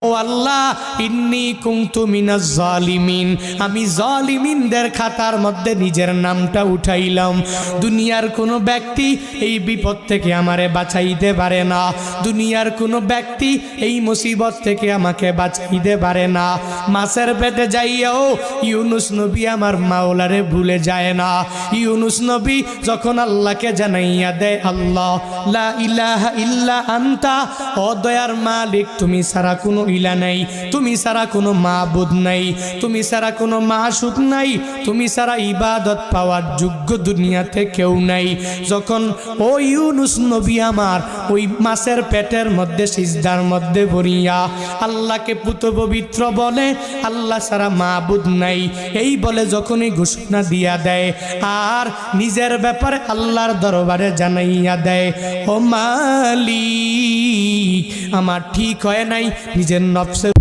ও আল্লাহ ইন্নী কুনতু মিনাজ জালিমিন, আমি জালিমিনদের খাতার মধ্যে নিজের নামটা উঠাইলাম। দুনিয়ার কোনো ব্যক্তি এই বিপদ থেকে আমারে বাঁচাইতে পারে না, দুনিয়ার কোনো ব্যক্তি এই মুসিবত থেকে আমাকে বাঁচাইতে পারে না। মাছের পেটে যাইয়াও ইউনুস নবী আমার মাওলারে ভুলে যায় না। ইউনুস নবী যখন আল্লাহকে জানাইয়া দেয়, আল্লাহ লা ইলাহা ইল্লা আনতা, ও দয়ার মালিক তুমি ছাড়া কোনো ইলা নাই, তুমি ছাড়া কোনো মাবুদ নাই, তুমি ছাড়া কোনো মাশুক নাই, তুমি ছাড়া ইবাদত পাওয়ার যোগ্য দুনিয়াতে কেউ নাই। যখন ও ইউনুস নবী আমার ওই মাছের পেটের মধ্যে সিজদার মধ্যে পড়িয়া আল্লাহকে পুত পবিত্র বলে, আল্লাহ ছাড়া মাবুদ নাই এই বলে যখনই ঘোষণা দিয়া দেয় আর নিজের ব্যাপারে আল্লাহর দরবারে জানাইয়া দেয়, ও মালিক আমার ঠিক হয় নাই, নিজের নফসের